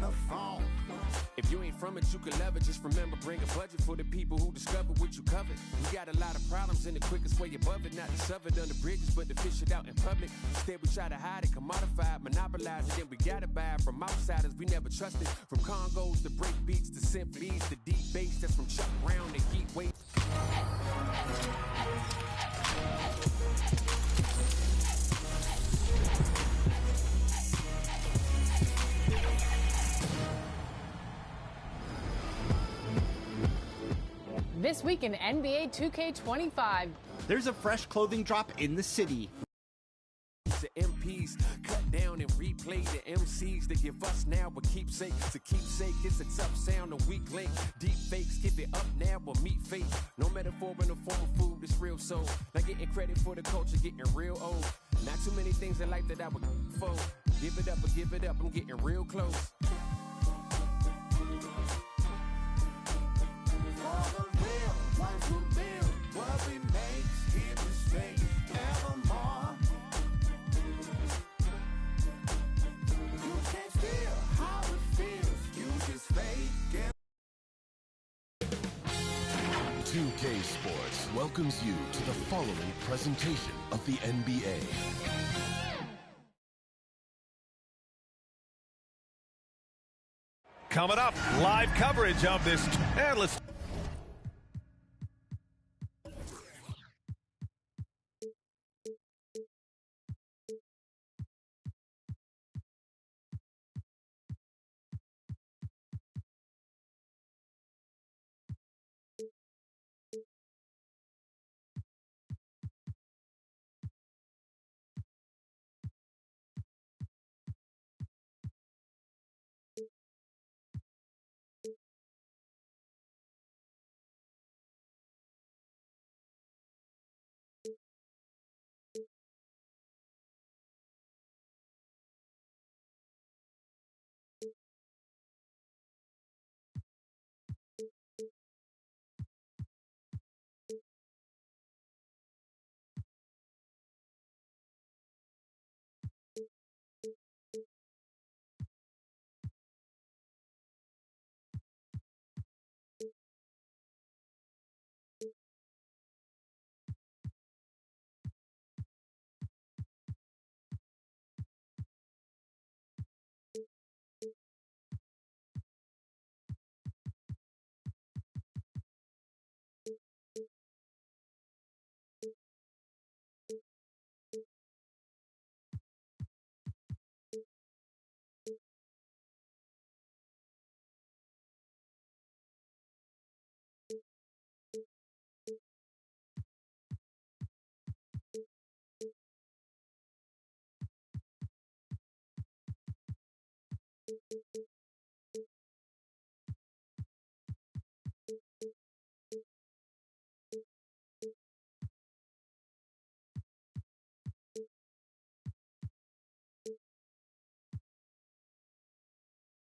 the phone. If you ain't from it, you can love it. Just remember, bring a budget for the people who discover what you covered. We got a lot of problems, and the quickest way above it, not to shove it under bridges, but to fish it out in public. Instead, we try to hide it, commodify it, monopolize it, then we gotta buy it from outsiders we never trusted. From Congos to break beats to symphonies to deep bass, that's from Chuck Brown to Heat Wave. This week in NBA 2K25. There's a fresh clothing drop in the city. The MPs cut down and replay the MCs they give us now, but keepsake to keepsake. It's a tough sound, a weak link. Deep fakes, give it up now or meet fate. No metaphor in the form of food, it's real soul. Not getting credit for the culture, getting real old. Not too many things in life that I would for. Give it up or give it up, I'm getting real close. What we make here to stay evermore. You can't feel how it feels. You just fake it. 2K Sports welcomes you to the following presentation of the NBA. Coming up, live coverage of this. And let's.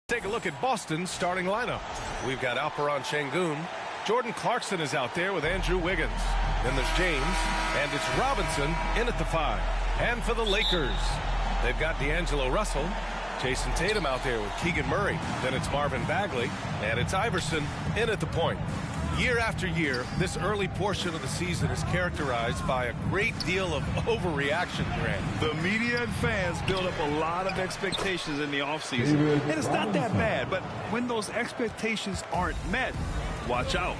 Take a look at Boston's starting lineup. We've got Alperon Şengün. Jordan Clarkson is out there with Andrew Wiggins. Then there's James, and it's Robinson in at the 5. And for the Lakers, they've got D'Angelo Russell. Jason Tatum out there with Keegan Murray. Then it's Marvin Bagley, and it's Iverson in at the point. Year after year, this early portion of the season is characterized by a great deal of overreaction, Grant. The media and fans build up a lot of expectations in the offseason. And it's not that bad, but when those expectations aren't met, watch out.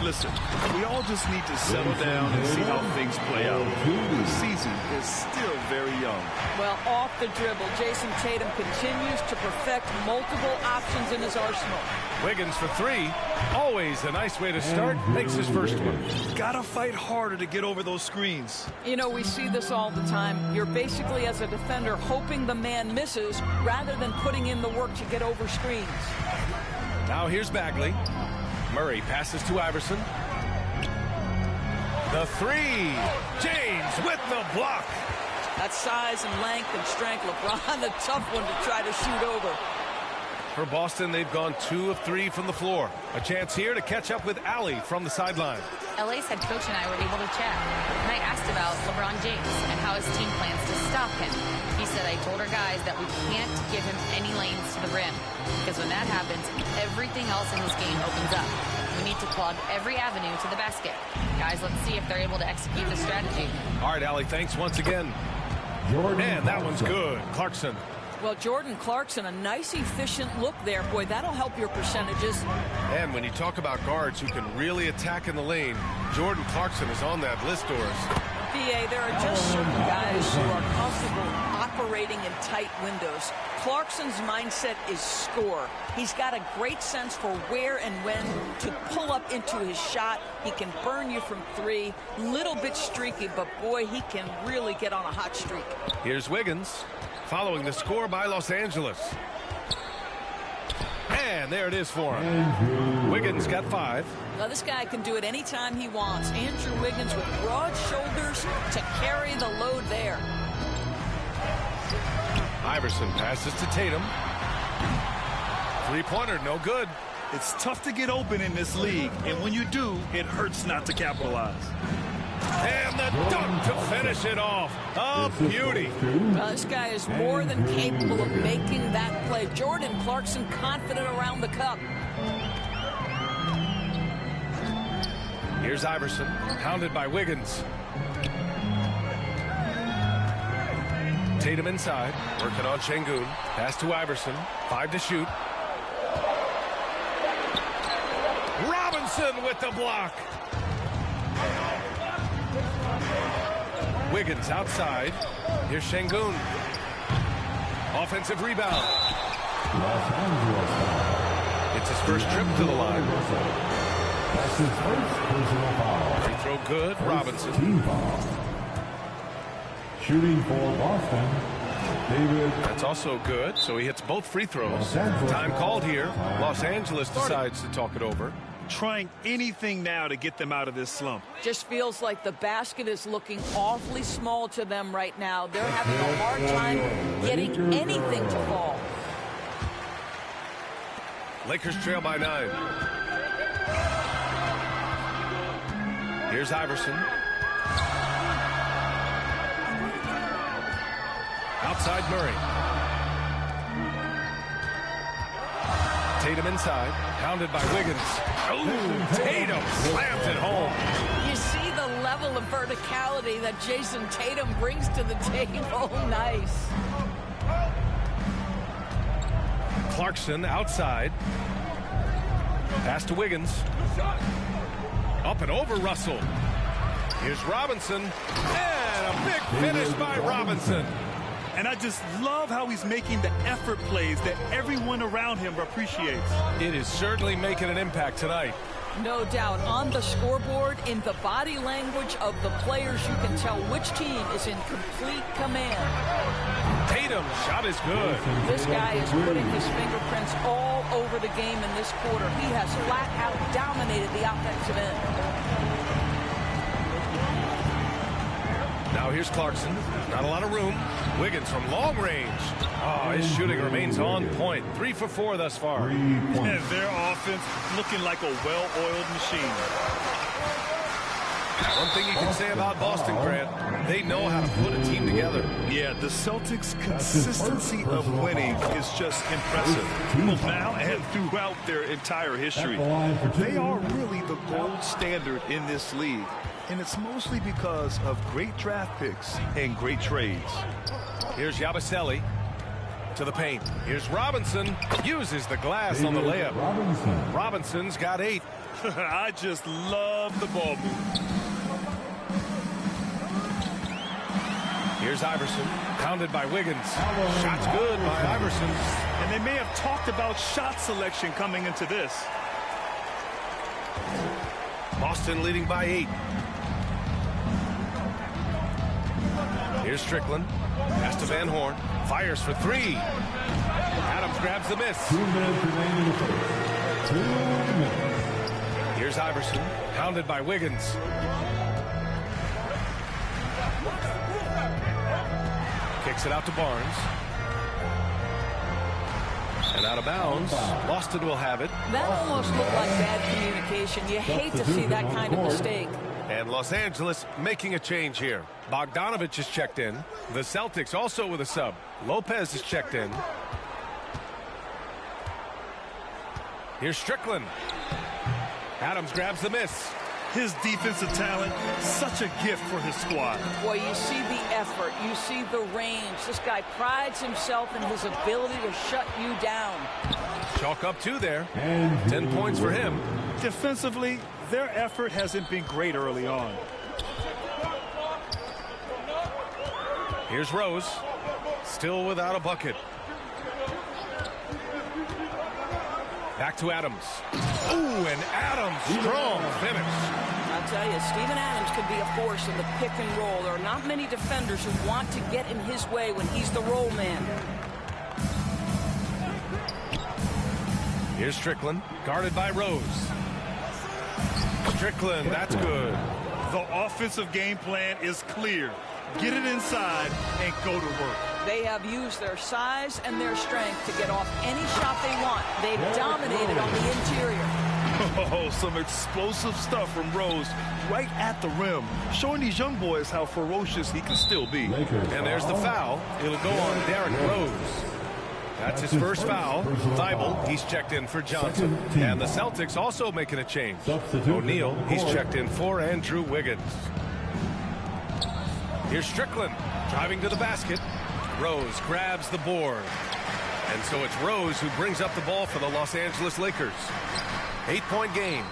Listen, we all just need to settle down and see how things play out. The season is still very young. Well, off the dribble, Jason Tatum continues to perfect multiple options in his arsenal. Wiggins for 3. Always a nice way to start. Makes his first one. Gotta fight harder to get over those screens. You know, we see this all the time. You're basically, as a defender, hoping the man misses rather than putting in the work to get over screens. Now here's Bagley. Murray passes to Iverson. The 3. James with the block. That size and length and strength, LeBron, a tough one to try to shoot over. For Boston, they've gone 2 of 3 from the floor. A chance here to catch up with Allie from the sideline. LA's head coach and I were able to chat, and I asked about LeBron James and how his team plans to stop him. He said, I told our guys that we can't give him any lanes to the rim, because when that happens, everything else in this game opens up. We need to plug every avenue to the basket. Guys, let's see if they're able to execute the strategy. All right, Allie, thanks once again. Man, that one's good. Clarkson. Well, Jordan Clarkson, a nice, efficient look there. Boy, that'll help your percentages. And when you talk about guards who can really attack in the lane, Jordan Clarkson is on that list, Doris. BA, there are just certain guys who are comfortable operating in tight windows. Clarkson's mindset is score. He's got a great sense for where and when to pull up into his shot. He can burn you from 3. Little bit streaky, but boy, he can really get on a hot streak. Here's Wiggins, following the score by Los Angeles. And there it is for him. Wiggins got 5. Now, this guy can do it anytime he wants. Andrew Wiggins with broad shoulders to carry the load there. Iverson passes to Tatum. 3-pointer, no good. It's tough to get open in this league, and when you do, it hurts not to capitalize. And the dunk to finish it off. A beauty. This guy is more than capable of making that play. Jordan Clarkson confident around the cup. Here's Iverson, hounded by Wiggins. Tatum inside, working on Şengün. Pass to Iverson, 5 to shoot. Robinson with the block. Wiggins outside. Here's Şengün. Offensive rebound. It's his first trip to the line. That's his first personal foul. Free throw good. Robinson. Team foul. Shooting for Boston, David. That's also good. So he hits both free throws. Time called here. Los Angeles decides to talk it over. Trying anything now to get them out of this slump. Just feels like the basket is looking awfully small to them right now. They're having a hard time getting anything to fall. Lakers trail by 9. Here's Iverson. Outside Murray. Tatum inside, hounded by Wiggins. Ooh, Tatum slams it home. You see the level of verticality that Jason Tatum brings to the table. Nice. Clarkson outside. Pass to Wiggins. Up and over Russell. Here's Robinson. And a big finish by Robinson. And I just love how he's making the effort plays that everyone around him appreciates. It is certainly making an impact tonight. No doubt. On the scoreboard, in the body language of the players, you can tell which team is in complete command. Tatum, shot is good. This guy is putting his fingerprints all over the game in this quarter. He has flat out dominated the offensive end. Now here's Clarkson. Not a lot of room. Wiggins from long range. Oh, his shooting remains on point. 3 for 4 thus far. And their offense looking like a well-oiled machine. One thing you can say about Boston, Grant, they know how to put a team together. Yeah, the Celtics' consistency of winning is just impressive. Both now and throughout their entire history. They are really the gold standard in this league. And it's mostly because of great draft picks and great trades. Here's Yabusele to the paint. Here's Robinson. Uses the glass on the layup. Robinson's got 8. I just love the ball move. Here's Iverson, pounded by Wiggins. Shot's good by Iverson. And they may have talked about shot selection coming into this. Boston leading by 8. Here's Strickland. Pass to Van Horn. Fires for 3. Adams grabs the miss. 2 minutes remaining in the first. 2 minutes. Here's Iverson, pounded by Wiggins. Kicks it out to Barnes. And out of bounds. Boston will have it. That almost looked like bad communication. You hate to see that kind of mistake. And Los Angeles making a change here. Bogdanovich is checked in. The Celtics also with a sub. Lopez is checked in. Here's Strickland. Adams grabs the miss. His defensive talent, such a gift for his squad. Boy, you see the effort. You see the range. This guy prides himself in his ability to shut you down. Chalk up 2 there. 10 points for him. Defensively, their effort hasn't been great early on. Here's Rose. Still without a bucket. Back to Adams. Ooh, and Adams, strong finish. I'll tell you, Steven Adams could be a force in the pick and roll. There are not many defenders who want to get in his way when he's the roll man. Here's Strickland, guarded by Rose. Strickland, that's good. The offensive game plan is clear. Get it inside and go to work. They have used their size and their strength to get off any shot they want. They've dominated on the interior. Oh, some explosive stuff from Rose right at the rim, showing these young boys how ferocious he can still be. And there's the foul. It'll go on Derrick Rose. That's his first foul. Thibault, he's checked in for Johnson. And the Celtics also making a change. O'Neal, he's checked in for Andrew Wiggins. Here's Strickland, driving to the basket. Rose grabs the board. And so it's Rose who brings up the ball for the Los Angeles Lakers. 8-point game.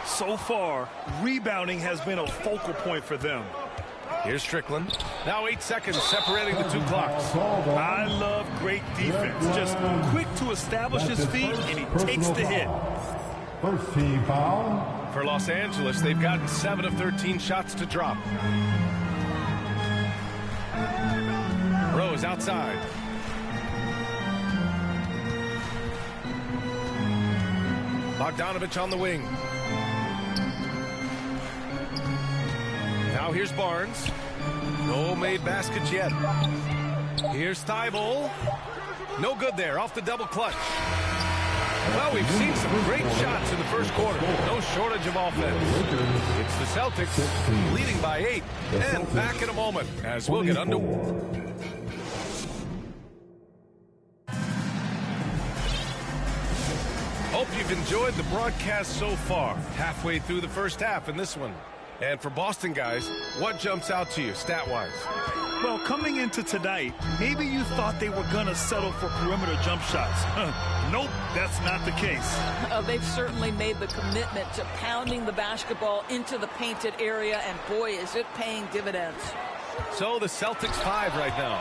So far, rebounding has been a focal point for them. Here's Strickland. Now 8 seconds separating the 2 clocks. I love great defense. Just quick to establish his feet, and he takes the hit. First team foul. For Los Angeles, they've gotten 7 of 13 shots to drop. Rose outside. Bogdanovich on the wing. Now here's Barnes. No made baskets yet. Here's Thibault. No good there, off the double clutch. Well, we've seen some great shots in the first quarter. No shortage of offense. It's the Celtics leading by 8. And back in a moment as we'll get underway. Hope you've enjoyed the broadcast so far. Halfway through the first half in this one. And for Boston guys, what jumps out to you stat-wise? Well, coming into tonight, maybe you thought they were going to settle for perimeter jump shots. Nope, that's not the case. They've certainly made the commitment to pounding the basketball into the painted area, and boy, is it paying dividends. So the Celtics 5 right now.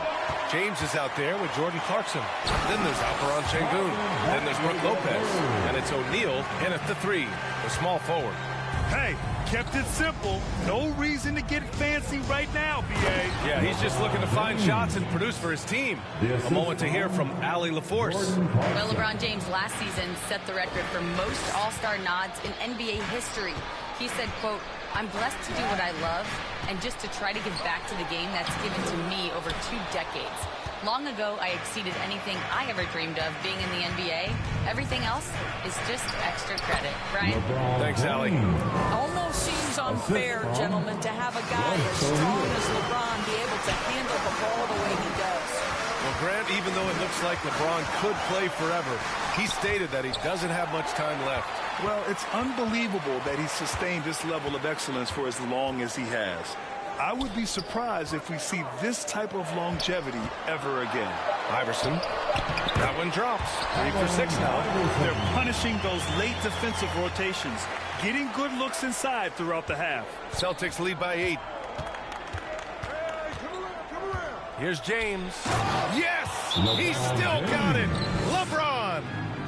James is out there with Jordan Clarkson. Then there's Alperon Şengün. Then there's Brook Lopez. And it's O'Neal in at the 3, the small forward. Hey, kept it simple. No reason to get fancy right now, B.A. Yeah, he's just looking to find shots and produce for his team. A moment to hear from Allie LaForce. Well, LeBron James last season set the record for most All-Star nods in NBA history. He said, quote, "I'm blessed to do what I love and just to try to give back to the game that's given to me over 2 decades. Long ago, I exceeded anything I ever dreamed of being in the NBA. Everything else is just extra credit." Brian? Thanks, Allie. Almost seems unfair, gentlemen, to have a guy as strong as LeBron be able to handle the ball the way he does. Well, Grant, even though it looks like LeBron could play forever, he stated that he doesn't have much time left. Well, it's unbelievable that he's sustained this level of excellence for as long as he has. I would be surprised if we see this type of longevity ever again. Iverson. That one drops. 3 for 6 now. They're punishing those late defensive rotations, getting good looks inside throughout the half. Celtics lead by 8. Here's James. Yes! He's still got it! LeBron!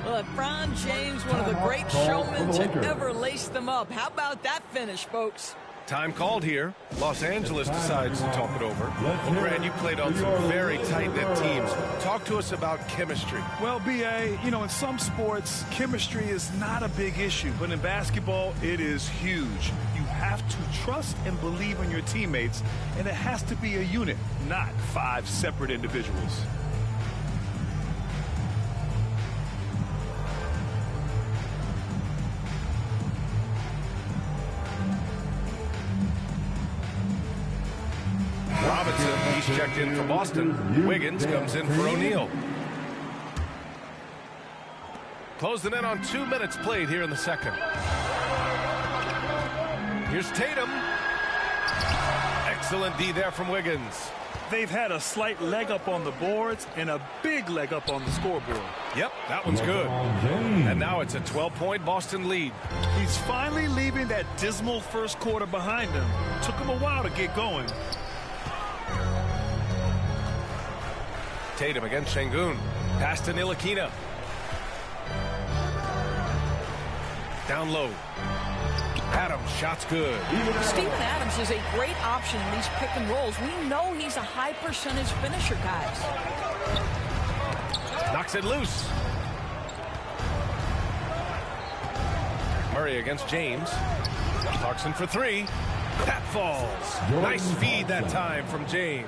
LeBron James, one of the great showmen to ever lace them up. How about that finish, folks? Time called here. Los Angeles decides to talk it over. Well, Grant, you played on some very tight-knit teams. Talk to us about chemistry. Well, B.A., you know, in some sports, chemistry is not a big issue. But in basketball, it is huge. You have to trust and believe in your teammates, and it has to be a unit, not 5 separate individuals. checked in for Boston. Wiggins comes in for O'Neal. Closing in on 2 minutes played here in the second. Here's Tatum. Excellent D there from Wiggins. They've had a slight leg up on the boards and a big leg up on the scoreboard. Yep, that one's good. And now it's a 12-point Boston lead. He's finally leaving that dismal first quarter behind him. Took him a while to get going. Tatum against Şengün. Pass to Ntilikina. Down low. Adams, shot's good. Steven Adams is a great option in these pick and rolls. We know he's a high percentage finisher, guys. Knocks it loose. Murray against James. Clarkson for three. That falls. Nice feed that time from James.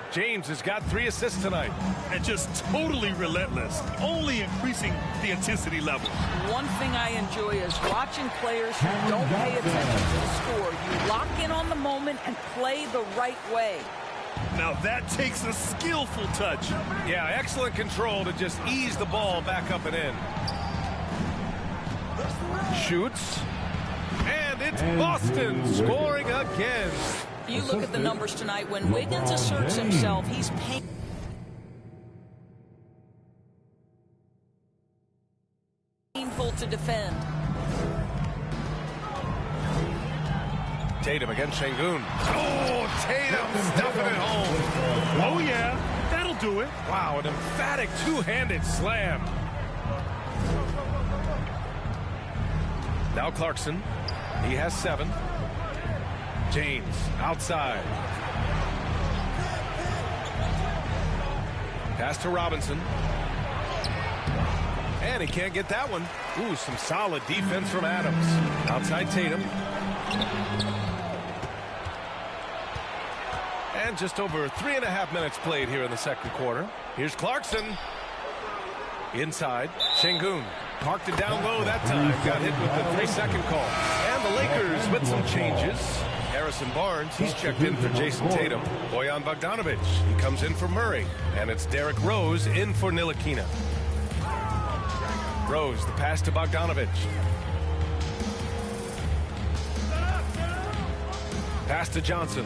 James has got 3 assists tonight. And just totally relentless, only increasing the intensity level. One thing I enjoy is watching players who don't pay attention to the score. You lock in on the moment and play the right way. Now that takes a skillful touch. Yeah, excellent control to just ease the ball back up and in. Shoots. And it's Boston scoring again. You look at the numbers tonight. When Wiggins asserts himself, he's painful to defend. Tatum against Şengün. Oh, Tatum stuffing it home. Oh, yeah, that'll do it. Wow, an emphatic two-handed slam. Now Clarkson. He has 7. James outside. Pass to Robinson. And he can't get that one. Ooh, some solid defense from Adams. Outside Tatum. And just over 3.5 minutes played here in the second quarter. Here's Clarkson. Inside. Şengün. Parked it down low that time. Got hit with the 3-second call. And the Lakers with some changes. Harrison Barnes, he's checked in for Jason Tatum. Bojan Bogdanović, he comes in for Murray. And it's Derrick Rose in for Ntilikina. Rose, the pass to Bogdanović. Pass to Johnson.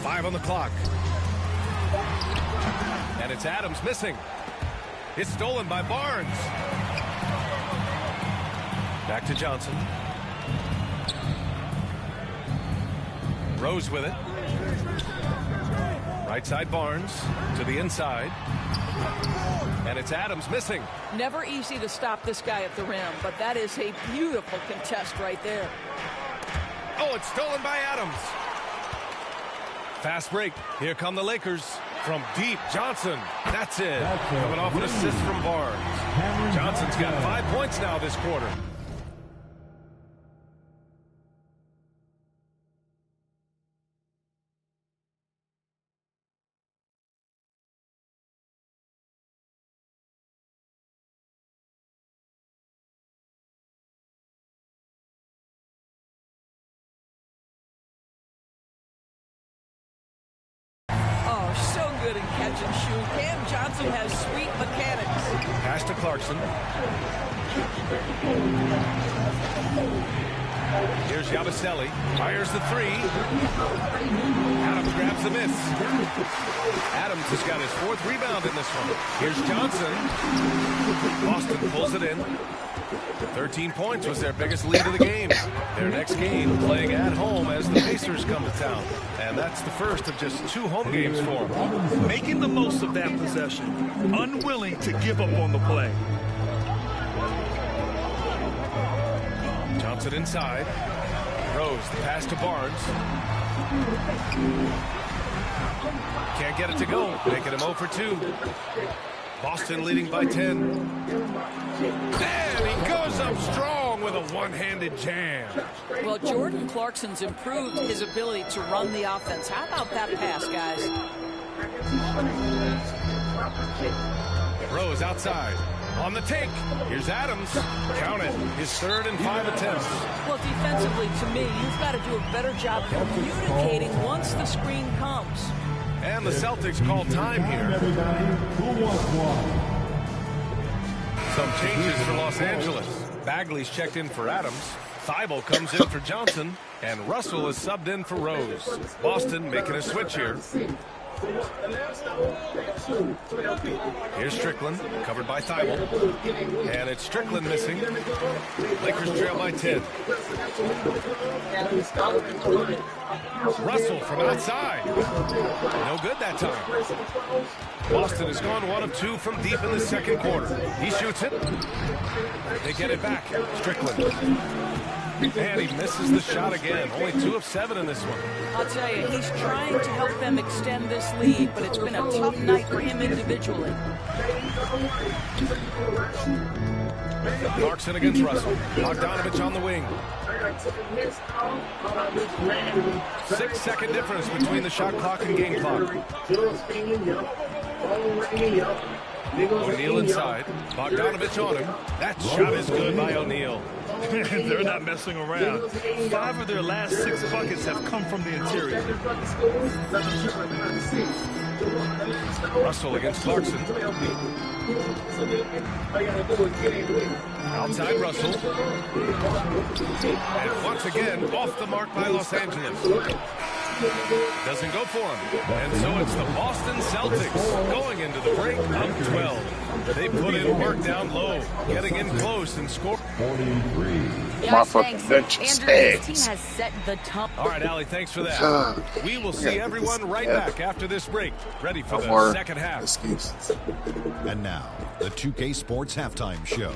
Five on the clock. And it's Adams missing. It's stolen by Barnes. Back to Johnson. Rose with it. Right side Barnes to the inside. And it's Adams missing. Never easy to stop this guy at the rim, but that is a beautiful contest right there. Oh, it's stolen by Adams. Fast break. Here come the Lakers. From deep, Johnson. That's it. Coming off an assist from Barnes. Johnson's got 5 points now this quarter. So good in catch and shoot. Cam Johnson has sweet mechanics. Pass to Clarkson. Here's Yabusele. Fires the 3. Adams grabs the miss. Adams has got his 4th rebound in this one. Here's Johnson. Boston pulls it in. 13 points was their biggest lead of the game. Their next game playing at home as the Pacers come to town. And that's the first of just 2 home games for them. Making the most of that possession. Unwilling to give up on the play. Johnson inside. Rose, the pass to Barnes. Can't get it to go. Making him 0 for 2. Boston leading by 10. And he goes up strong with a one-handed jam. Well, Jordan Clarkson's improved his ability to run the offense. How about that pass, guys? Rose outside. On the take. Here's Adams. Count it. His 3rd and 5 attempts. Well, defensively, to me, you've got to do a better job communicating once the screen comes. And the Celtics call time here. Some changes for Los Angeles. Bagley's checked in for Adams. Thibault comes in for Johnson. And Russell is subbed in for Rose. Boston making a switch here. Here's Strickland, covered by Thibault. And it's Strickland missing. Lakers trail by 10. Russell from outside. No good that time. Boston has gone 1 of 2 from deep in the 2nd quarter. He shoots it. They get it back. Strickland. And he misses the shot again. Only 2 of 7 in this one. I'll tell you, he's trying to help them extend this lead, but it's been a tough night for him individually. Clarkson against Russell. Bogdanovich on the wing. 6-second difference between the shot clock and game clock. O'Neal inside. Bogdanovich on him. That shot is good by O'Neal. They're not messing around. 5 of their last 6 buckets have come from the interior. Russell against Clarkson. Outside Russell. And once again, off the mark by Los Angeles. Doesn't go for him. And so it's the Boston Celtics going into the break up 12. They put in work down low, getting in close and score. 43. Yeah, thanks. Andrew, his team has set the tone. All right, Allie, thanks for that. We will see everyone right back after this break. Ready for the second half. And now, the 2K Sports Halftime Show.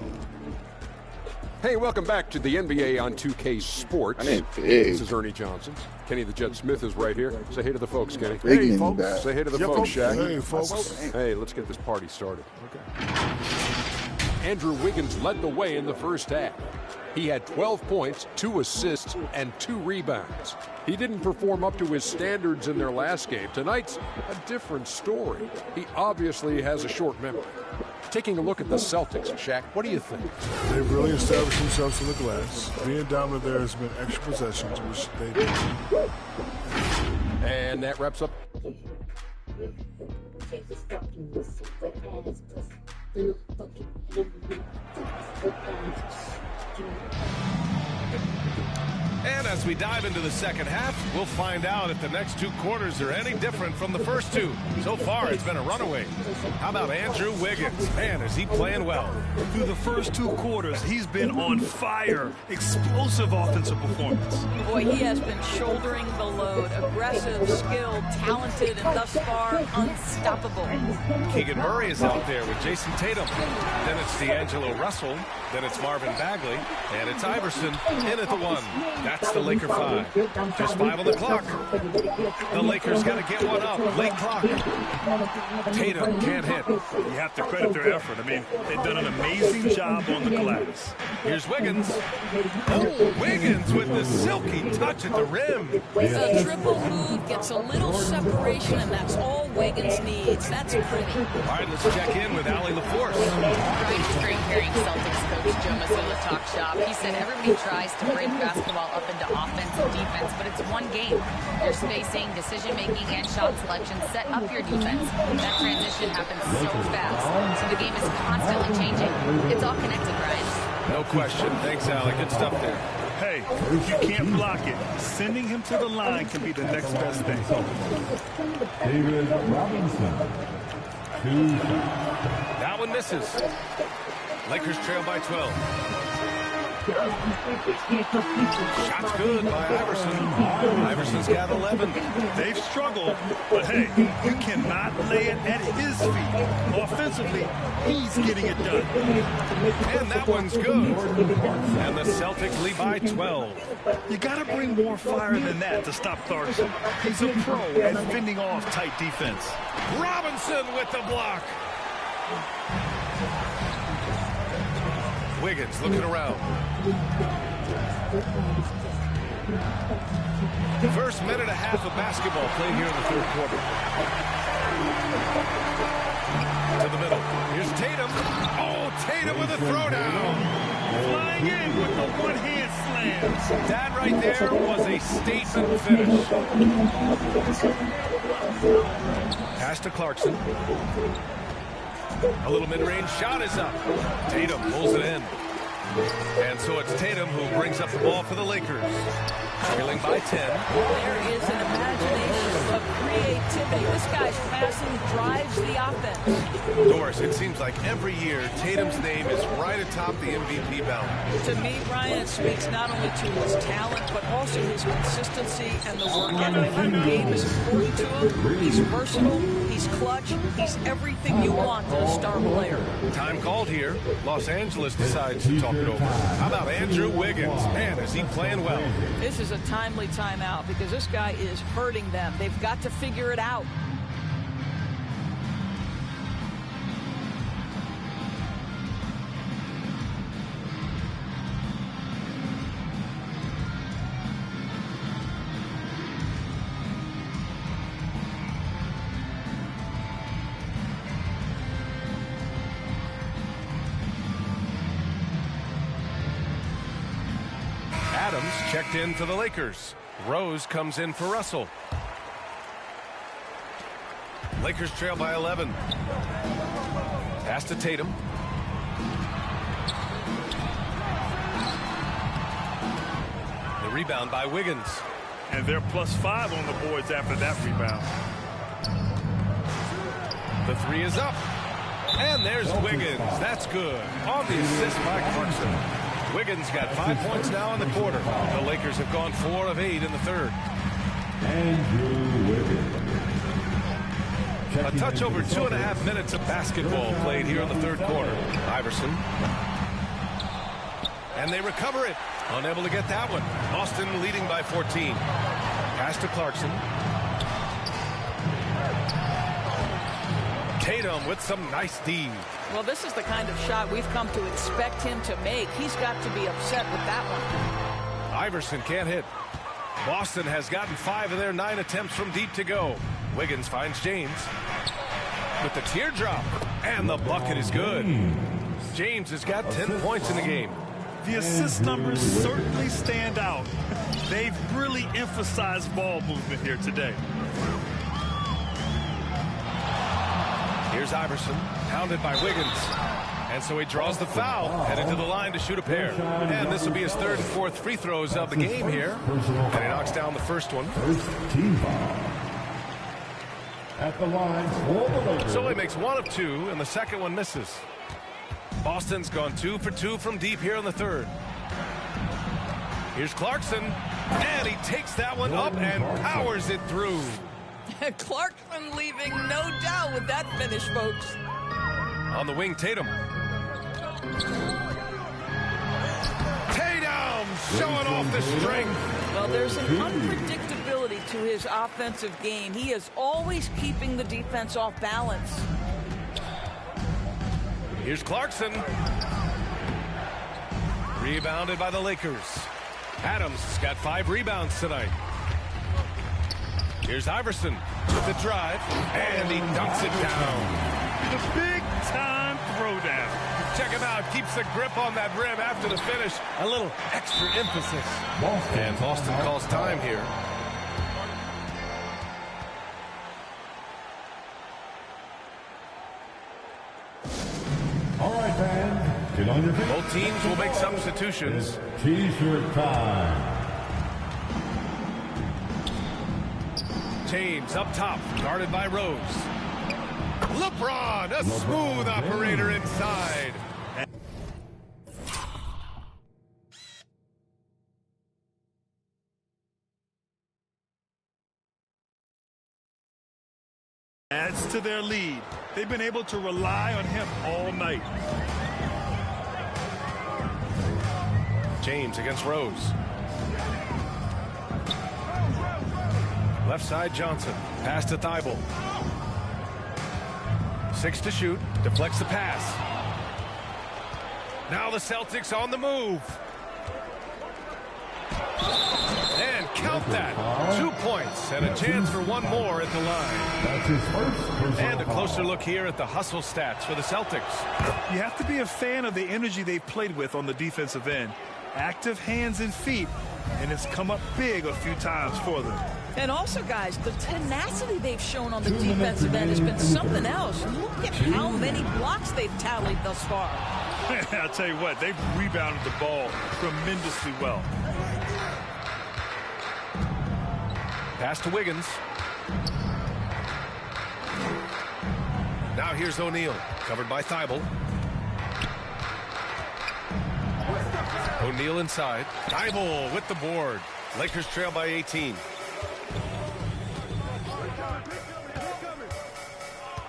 Hey, welcome back to the NBA on 2K Sports. This is Ernie Johnson. Kenny the Jet Smith is right here. Say hey to the folks, Kenny. Hey, folks. Say hey to the folks, Shaq. Hey, folks. Hey, let's get this party started. Okay. Andrew Wiggins led the way in the first half. He had 12 points, 2 assists, and 2 rebounds. He didn't perform up to his standards in their last game. Tonight's a different story. He obviously has a short memory. Taking a look at the Celtics, Shaq, what do you think? They've really established themselves in the glass. Being dominant there has been extra possessions, which they did. And that wraps up. And as we dive into the second half, we'll find out if the next 2 quarters are any different from the first 2. So far, it's been a runaway. How about Andrew Wiggins? Man, is he playing well. Through the first 2 quarters, he's been on fire. Explosive offensive performance. Boy, he has been shouldering the load. Aggressive, skilled, talented, and thus far, unstoppable. Keegan Murray is out there with Jason Tatum. Then it's D'Angelo Russell. Then it's Marvin Bagley. And it's Iverson in at the 1. That's the Laker 5. Just 5 on the clock. The Lakers got to get one up. Late clock. Tatum can't hit. You have to credit their effort. I mean, they've done an amazing job on the glass. Here's Wiggins. Oh, Wiggins with the silky touch at the rim. A triple move gets a little separation, and that's all Wiggins needs. That's pretty. All right, let's check in with Allie LaForce. Brian String hearing Celtics coach Joe Mazzulla talk shop. He said everybody tries to break basketball up into offense and defense, but it's one game. Your spacing, decision-making, and shot selection set up your defense. That transition happens so fast, so the game is constantly changing. It's all connected, Brian. No question. Thanks, Allie. Good stuff there. Hey, if you can't block it, sending him to the line can be the next best thing. David Robinson. 2. That one misses. Lakers trail by 12. Shot's good by Iverson. Iverson's got 11. They've struggled, but hey, you cannot lay it at his feet. Offensively, he's getting it done. And that one's good. And the Celtics lead by 12. You got to bring more fire than that to stop Clarkson. He's a pro at fending off tight defense. Robinson with the block. Wiggins looking around. First minute and a half of basketball played here in the 3rd quarter. To the middle. Here's Tatum. Oh, Tatum with a throwdown. Flying in with the one-hand slam. That right there was a statement finish. Pass to Clarkson. A little mid-range shot is up. Tatum pulls it in. And so it's Tatum who brings up the ball for the Lakers. Trailing by 10. There is an imagination of creativity. This guy's passing drives the offense. Doris, it seems like every year Tatum's name is right atop the MVP ballot. To me, Ryan, it speaks not only to his talent, but also his consistency and the work ethic. The game is important to him. He's versatile. He's clutch. He's everything you want in a star player. Time called here. Los Angeles decides to talk it over. How about Andrew Wiggins? Man, is he playing well. This is a timely timeout because this guy is hurting them. They've got to figure it out. Adams checked in for the Lakers. Rose comes in for Russell. Lakers trail by 11. Pass to Tatum. The rebound by Wiggins. And they're +5 on the boards after that rebound. The three is up. And there's Wiggins. That's good. On the assist by Clarkson. Wiggins got 5 points now in the quarter. The Lakers have gone 4 of 8 in the third. Andrew Wiggins. A touch over 2.5 minutes of basketball played here in the third quarter. Iverson. And they recover it. Unable to get that one. Boston leading by 14. Pass to Clarkson. Tatum with some nice D. Well, this is the kind of shot we've come to expect him to make. He's got to be upset with that one. Iverson can't hit. Boston has gotten 5 of their 9 attempts from deep to go. Wiggins finds James with the teardrop, and the bucket is good. James has got 10 points in the game. The assist numbers certainly stand out. They've really emphasized ball movement here today. Here's Iverson, pounded by Wiggins. And so he draws the foul, headed to the line to shoot a pair. And this will be his third and fourth free throws of the game here. And he knocks down the first one. First team foul. At the line for the Lakers. So he makes 1 of 2, and the second one misses. Boston's gone 2 for 2 from deep here in the third. Here's Clarkson, and he takes that one up and powers it through. Clarkson leaving no doubt with that finish, folks. On the wing, Tatum. Tatum showing off the strength. Well, there's an unpredictability to his offensive game. He is always keeping the defense off balance. Here's Clarkson. Rebounded by the Lakers. Adams has got 5 rebounds tonight. Here's Iverson with the drive, and he dunks it down. The big-time throwdown. Check him out. Keeps the grip on that rim after the finish. A little extra emphasis. And Boston calls time here. All right, fans. Get on your feet. Both teams will make substitutions. T-shirt time. James up top, guarded by Rose. LeBron, a smooth operator inside. Adds to their lead. They've been able to rely on him all night. James against Rose. Left side, Johnson. Pass to Thibault. 6 to shoot. Deflects the pass. Now the Celtics on the move. And Count that. 2 points and a chance for one more at the line. That's his first. And a closer look here at the hustle stats for the Celtics. You have to be a fan of the energy they've played with on the defensive end. Active hands and feet, and it's come up big a few times for them. And also, guys, the tenacity they've shown on the defensive end has been something else. Look at how many blocks they've tallied thus far. I'll tell you what, they've rebounded the ball tremendously well. Pass to Wiggins. Now here's O'Neal, covered by Thibault. O'Neal inside. Thibault with the board. Lakers trail by 18.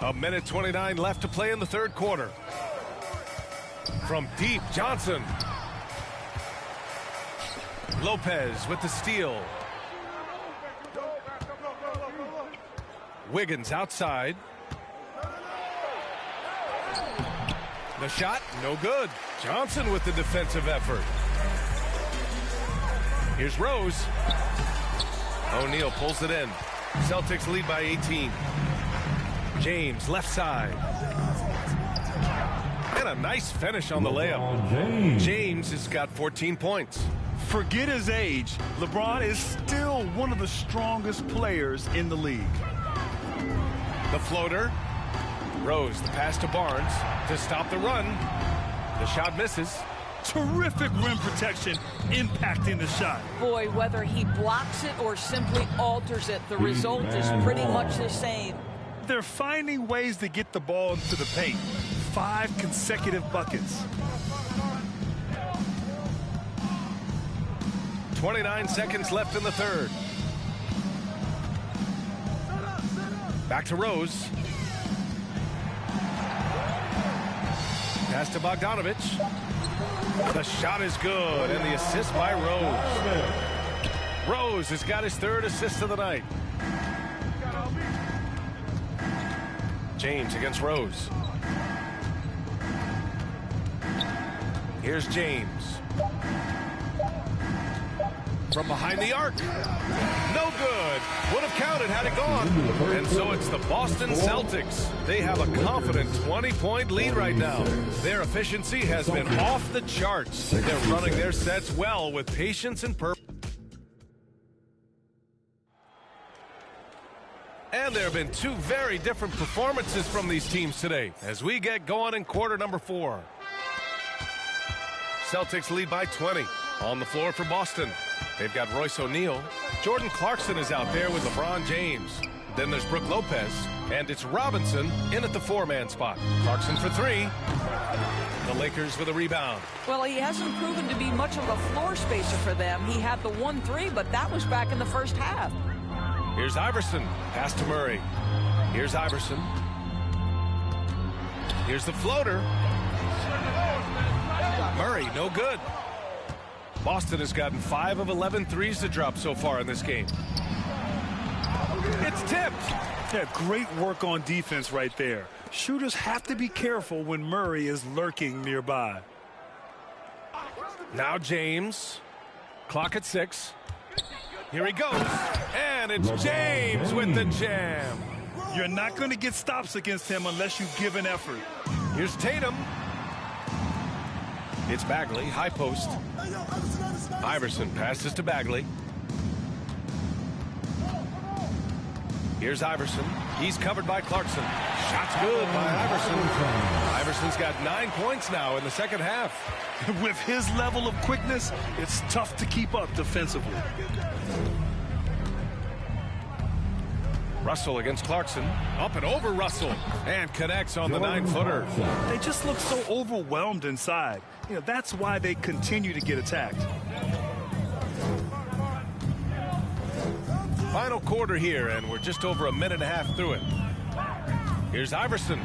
A minute 29 left to play in the third quarter. From deep, Johnson. Lopez with the steal. Wiggins outside. The shot, no good. Johnson with the defensive effort. Here's Rose. O'Neal pulls it in. Celtics lead by 18. James left side. And a nice finish on the layup. James has got 14 points. Forget his age. LeBron is still one of the strongest players in the league. The floater. Rose, the pass to Barnes to stop the run. The shot misses. Terrific rim protection impacting the shot. Boy, whether he blocks it or simply alters it, the result is pretty much the same. They're finding ways to get the ball into the paint. 5 consecutive buckets. 29 seconds left in the third. Back to Rose. Pass to Bogdanovich. The shot is good, and the assist by Rose. Rose has got his third assist of the night. James against Rose. Here's James. From behind the arc. No good. Would have counted had it gone. And so it's the Boston Celtics. They have a confident 20-point lead right now. Their efficiency has been off the charts. They're running their sets well with patience and purpose. And there have been 2 very different performances from these teams today as we get going in quarter number 4. Celtics lead by 20. On the floor for Boston, they've got Royce O'Neal. Jordan Clarkson is out there with LeBron James. Then there's Brook Lopez, and it's Robinson in at the 4-man spot. Clarkson for 3. The Lakers with a rebound. Well, he hasn't proven to be much of a floor spacer for them. He had the 1-3, but that was back in the first half. Here's Iverson. Pass to Murray. Here's Iverson. Here's the floater. Murray, no good. Boston has gotten 5 of 11 threes to drop so far in this game. It's tipped. Yeah, great work on defense right there. Shooters have to be careful when Murray is lurking nearby. Now James. Clock at 6. Here he goes. And it's James with the jam. You're not going to get stops against him unless you give an effort. Here's Tatum. It's Bagley, high post. Iverson passes to Bagley. Here's Iverson. He's covered by Clarkson. Shot's good by Iverson. Iverson's got 9 points now in the second half. With his level of quickness, it's tough to keep up defensively. Russell against Clarkson. Up and over Russell. And connects on the 9-footer. They just look so overwhelmed inside. You know, that's why they continue to get attacked. Final quarter here, and we're just over a minute and a half through it. Here's Iverson.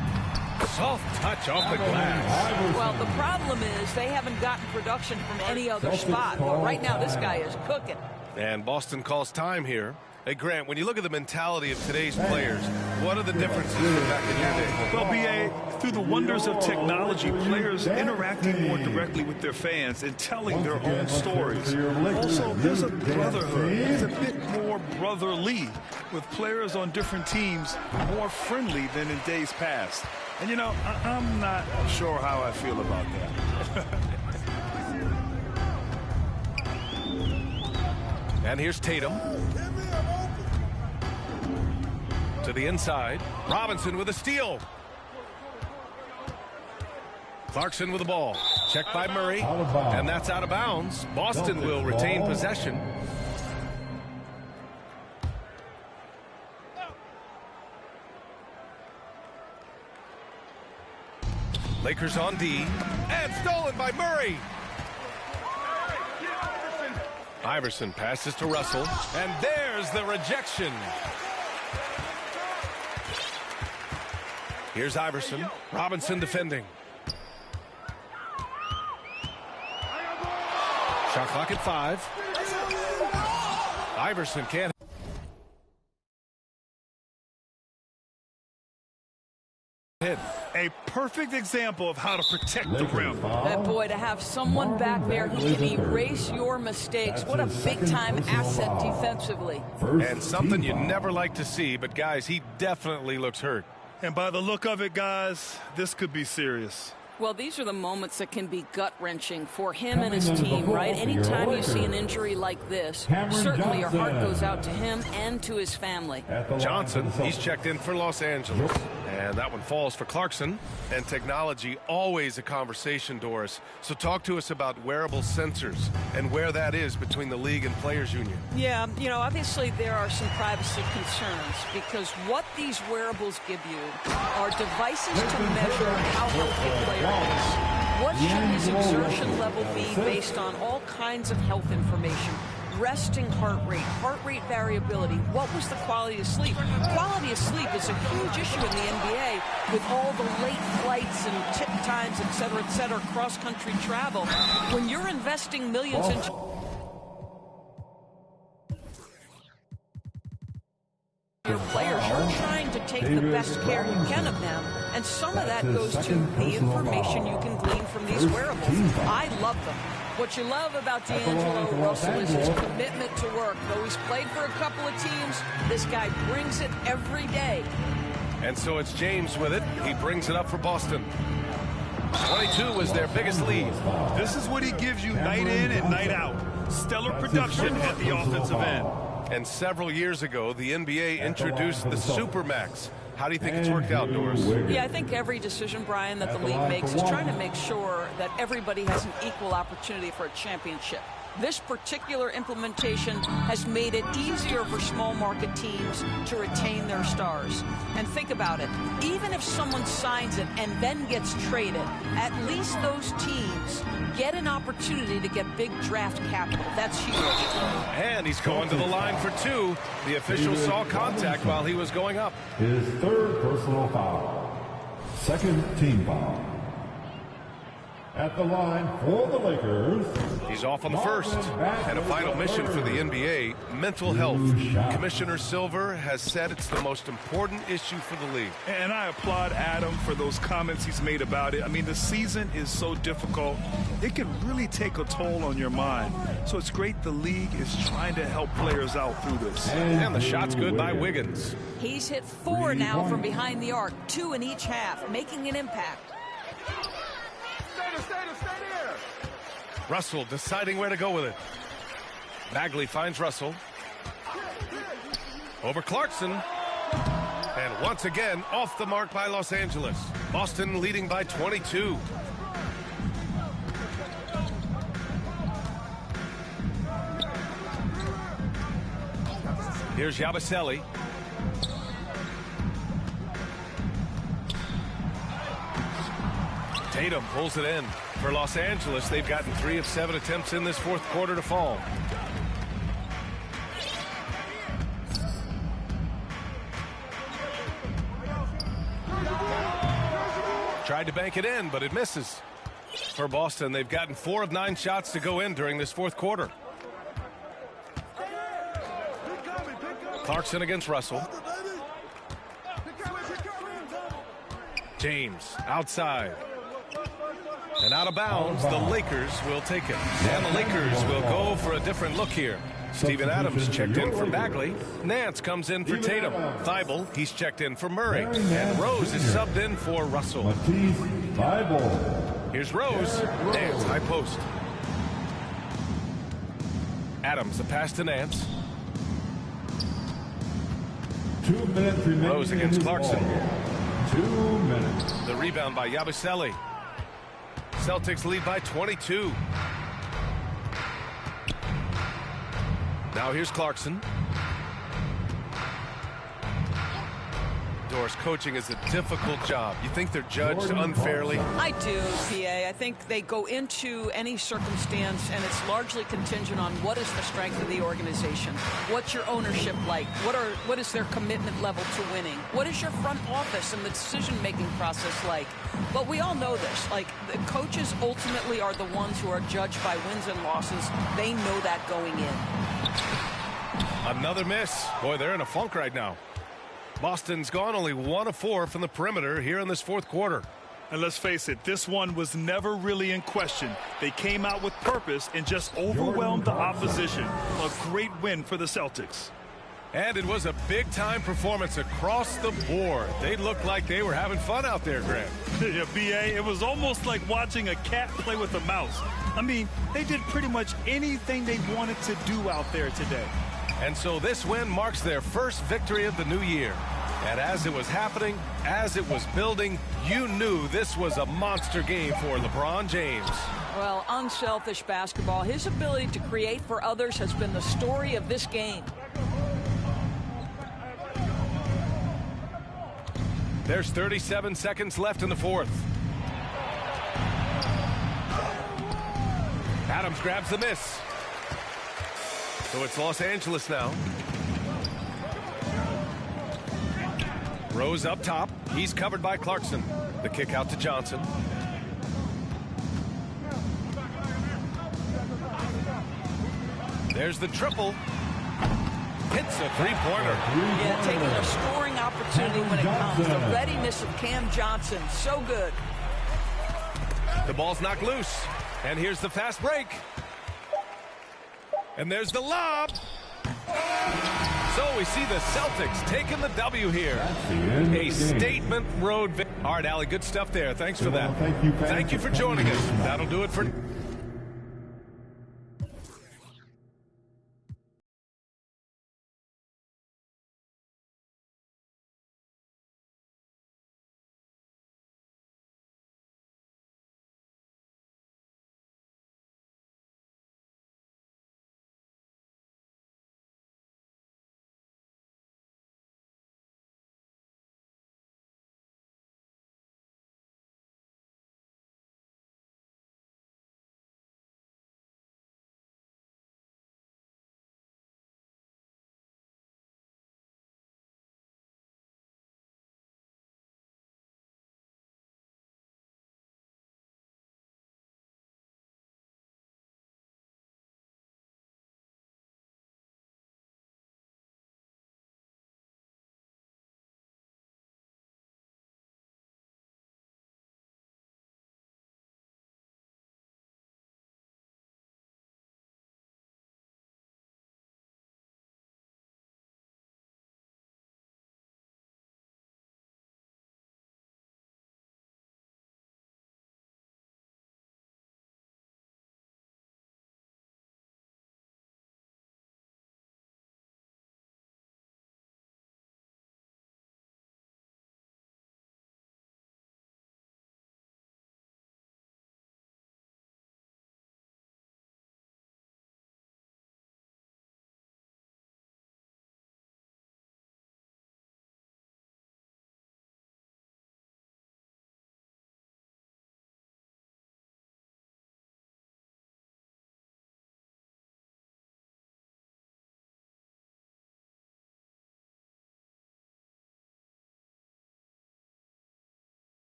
Soft touch off the glass. Well, the problem is they haven't gotten production from any other spot. But right now, this guy is cooking. And Boston calls time here. Hey, Grant, when you look at the mentality of today's players, what are the differences from back in your day? Well, B.A., through the wonders of technology, players interacting more directly with their fans and telling their own stories. Also, there's a brotherhood. It's a bit more brotherly, with players on different teams more friendly than in days past. And, you know, I'm not sure how I feel about that. And here's Tatum. To the inside. Robinson with a steal. Clarkson with the ball. Checked by Murray. And that's out of bounds. Boston will retain possession. Lakers on D. And stolen by Murray. Iverson passes to Russell. And there's the rejection. Here's Iverson. Robinson defending. Shot clock at 5. Iverson can't hit. A perfect example of how to protect the rim. That boy, to have someone back there who can erase your mistakes. What a big-time asset defensively. And something you never like to see, but guys, he definitely looks hurt. And by the look of it, guys, this could be serious. Well, these are the moments that can be gut-wrenching for him and his team, right? Anytime you see an injury like this, certainly your heart goes out to him and to his family. Johnson, he's checked in for Los Angeles. And that one falls for Clarkson. And technology, always a conversation, Doris. So talk to us about wearable sensors and where that is between the league and players union. Yeah, you know, obviously there are some privacy concerns because what these wearables give you are devices to measure how healthy a player is. What should his exertion level be based on all kinds of health information? Resting heart rate variability. What was the quality of sleep? Quality of sleep is a huge issue in the NBA with all the late flights and tip times, et cetera, cross-country travel. When you're investing millions in your players, you're trying to take the best care you can of them, and some of that goes to the information you can glean from these wearables. I love them. What you love about D'Angelo Russell is his commitment to work. Though he's played for a couple of teams, this guy brings it every day. And so it's James with it. He brings it up for Boston. 22 was their biggest lead. This is what he gives you night in and night out. Stellar production at the offensive end. And several years ago, the NBA introduced the Supermax. How do you think it's worked out, Doris? Yeah, I think every decision, Brian, that the league makes is trying to make sure that everybody has an equal opportunity for a championship. This particular implementation has made it easier for small market teams to retain their stars. And think about it. Even if someone signs it and then gets traded, at least those teams get an opportunity to get big draft capital. That's huge. And he's going to the line for 2. The official saw contact while he was going up. His third personal foul. Second team foul. At the line for the Lakers. He's off on the first. And a final mission for the NBA, mental health. Commissioner Silver has said it's the most important issue for the league. And I applaud Adam for those comments he's made about it. I mean, the season is so difficult. It can really take a toll on your mind. So it's great the league is trying to help players out through this. And the shot's good by Wiggins. He's hit 4 now from behind the arc, 2 in each half, making an impact. Russell deciding where to go with it. Bagley finds Russell. Over Clarkson. And once again, off the mark by Los Angeles. Boston leading by 22. Here's Yabusele. Tatum pulls it in. For Los Angeles, they've gotten 3 of 7 attempts in this fourth quarter to fall. Tried to bank it in, but it misses. For Boston, they've gotten 4 of 9 shots to go in during this fourth quarter. Clarkson against Russell. James outside. And out of bounds, the Lakers will take it. And the Lakers will go for a different look here. Steven Adams checked in for Bagley. Nance comes in for Tatum. Thibault, he's checked in for Murray. And Rose is subbed in for Russell. Here's Rose. Nance, high post. Adams, the pass to Nance. 2 minutes remaining. Rose against Clarkson. 2 minutes. The rebound by Yabusele. Celtics lead by 22. Now here's Clarkson. Doris, coaching is a difficult job. You think they're judged unfairly? I do, PA. I think they go into any circumstance, and it's largely contingent on what is the strength of the organization. What's your ownership like? What is their commitment level to winning? What is your front office and the decision-making process like? But we all know this. Like, the coaches ultimately are the ones who are judged by wins and losses. They know that going in. Another miss. Boy, they're in a funk right now. Boston's gone only 1 of 4 from the perimeter here in this fourth quarter. And let's face it, this one was never really in question. They came out with purpose and just overwhelmed the opposition. A great win for the Celtics. And it was a big-time performance across the board. They looked like they were having fun out there, Grant. Yeah, B.A., it was almost like watching a cat play with a mouse. I mean, they did pretty much anything they wanted to do out there today. And so this win marks their first victory of the new year. And as it was happening, as it was building, you knew this was a monster game for LeBron James. Well, unselfish basketball. His ability to create for others has been the story of this game. There's 37 seconds left in the fourth. Adams grabs the miss. So it's Los Angeles now. Rose up top. He's covered by Clarkson. The kick out to Johnson. There's the triple. Hits a three-pointer. Yeah, taking a scoring opportunity when it comes. The readiness of Cam Johnson. So good. The ball's knocked loose. And here's the fast break. And there's the lob. So we see the Celtics taking the W here. A statement road victory. All right, Allie, good stuff there. Thanks for that. Thank you for joining us. That'll do it for...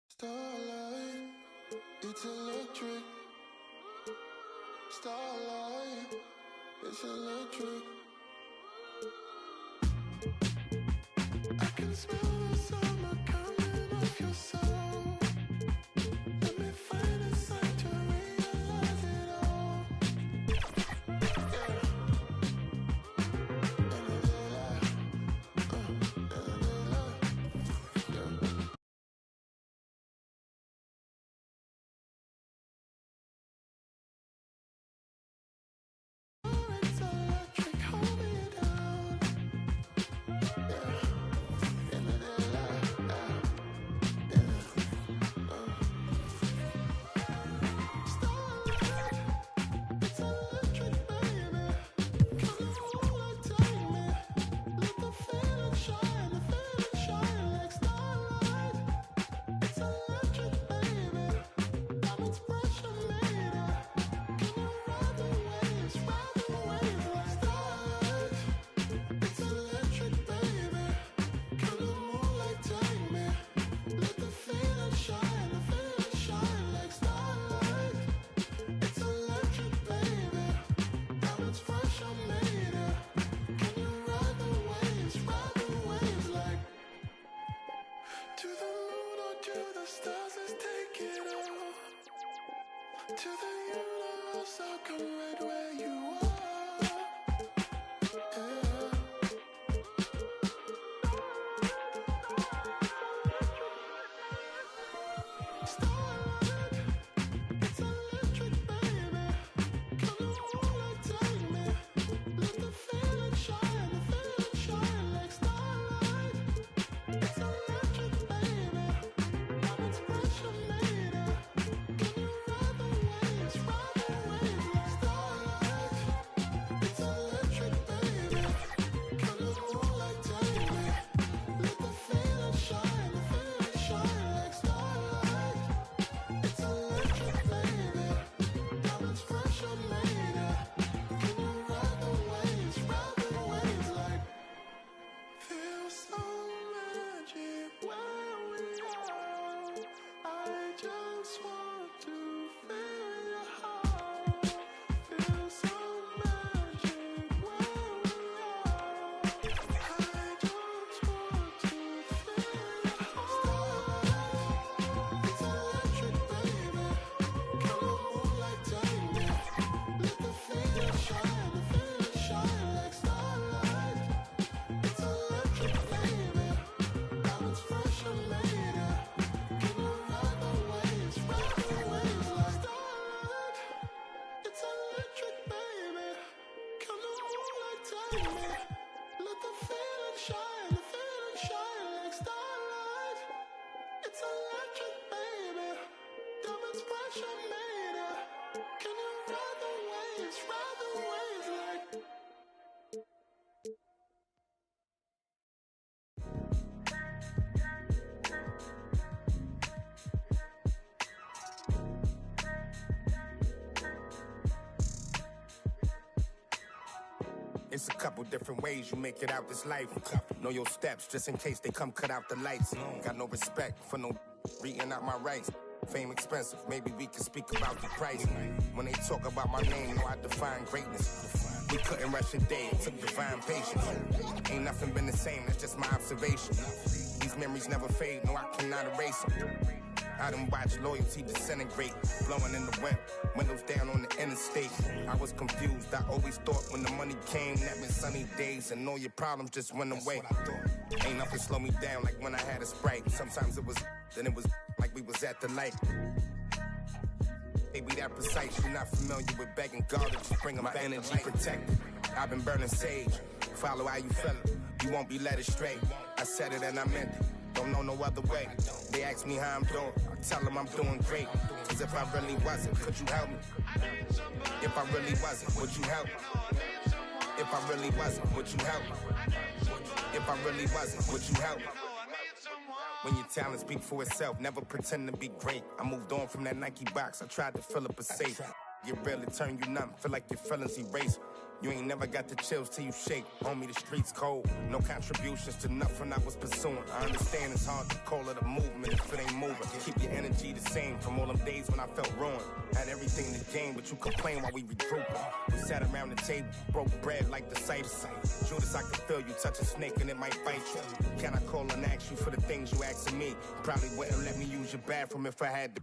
Starlight, it's electric. Starlight, it's electric. I can smell the summer coming off your soul. Let me find a sign to realize it all. It's electric, hold me down. To the moon or to the stars, let's take it all. To the universe, I'll come right where you are. Stop. remind me. Let the feeling shine like starlight. It's electric, baby. Diamonds pressure made it. Can you ride the waves like? It's a couple different ways you make it out this life. Know your steps just in case they come cut out the lights. Got no respect for no reading out my rights. Fame expensive, maybe we can speak about the price. When they talk about my name, know I define greatness. We couldn't rush a day, it took divine patience. Ain't nothing been the same, that's just my observation. These memories never fade, no I cannot erase them. I done watched loyalty disintegrate, blowing in the wind, windows down on the interstate. I was confused, I always thought when the money came, that meant sunny days and all your problems just went away. Ain't nothing slow me down like when I had a Sprite. Sometimes it was, then it was like we was at the light. They be that precise, you're not familiar with begging God to just bring them my energy protected. I've been burning sage, follow how you feel it. You won't be led astray. I said it and I meant it. Don't know no other way. They ask me how I'm doing, I tell them I'm doing great. Cause if I really wasn't, could you help me? If I really wasn't, would you help me? If I really wasn't, would you help me? If I really wasn't, would you help me? When your talent speak for itself, never pretend to be great. I moved on from that Nike box, I tried to fill up a safe. You really turn you numb, feel like your feelings erase. You ain't never got the chills till you shake. Homie, the streets cold. No contributions to nothing I was pursuing. I understand it's hard to call it a movement if it ain't moving. Keep your energy the same from all them days when I felt ruined. Had everything to gain, but you complain while we regrouping. We sat around the table, broke bread like the Cypher. Judas, I could feel you touch a snake and it might bite you. Can I call and ask you for the things you asking me? Probably wouldn't let me use your bathroom if I had to.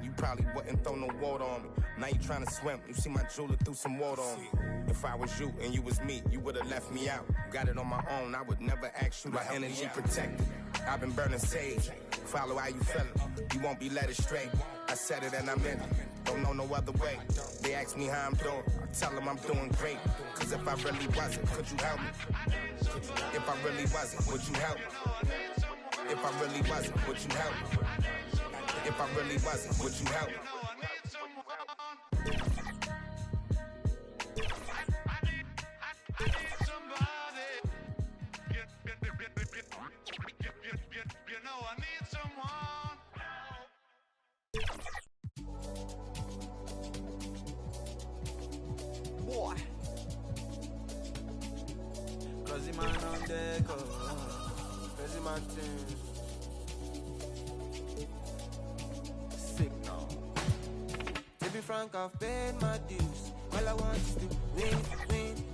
You probably wouldn't throw no water on me. Now you trying to swim, you see my jeweler threw some water on me. If I was you and you was me, you would've left me out. Got it on my own, I would never ask you to help me. My energy protected, I've been burning sage. Follow how you feelin', you won't be led astray. I said it and I meant it, don't know no other way. They ask me how I'm doing, I tell them I'm doing great. Cause if I really wasn't, could you help me? If I really wasn't, would you help me? If I really wasn't, would you help me? If I really wasn't, would you help? Boy, crazy man on deck, crazy man thing. Signal. To be frank, I've paid my dues. All I want is to win.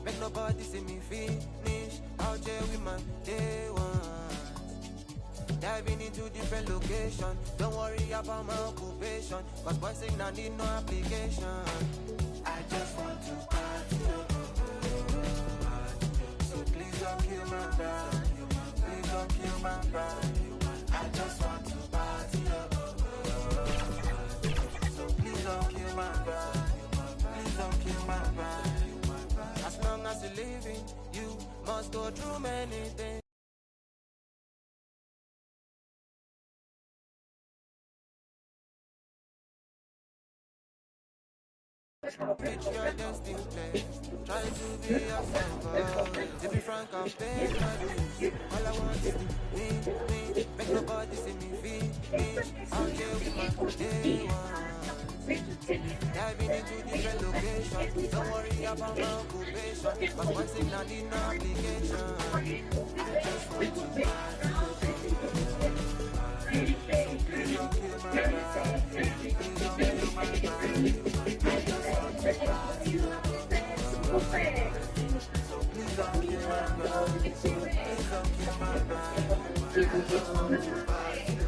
Make nobody see me finish. Out here with my day one. Diving into different locations. Don't worry about my occupation. Cause boys saying I need no application. I just want to party. So please don't kill my vibe. Please don't kill my vibe. I just want to party. Don't kill my vibe. Please don't kill my vibe. As long as you're living, you must go through many things. Reach your destined place. Try to be yourself. To be frank, I'm paying my dues. All I want is to win. Make nobody see me finish. Out here with my day one. Diving into different locations. Don't worry about my occupation. Cause one thing I need no application. I just want to party. Please don't kill my vibe. Please don't kill my vibe. I just want to party. So please don't kill my vibe. Please don't kill my vibe. I just want to party.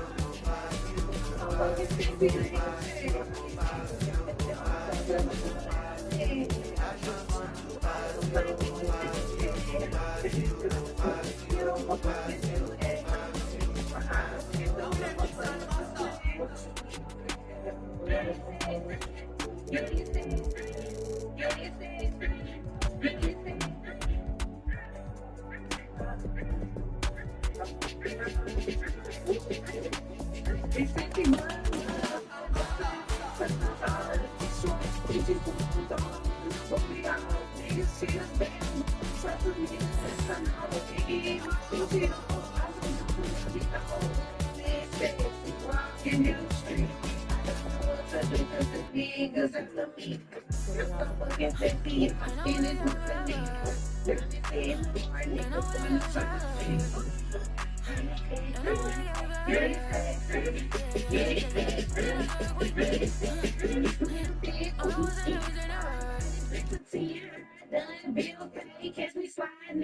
Catch me sliding.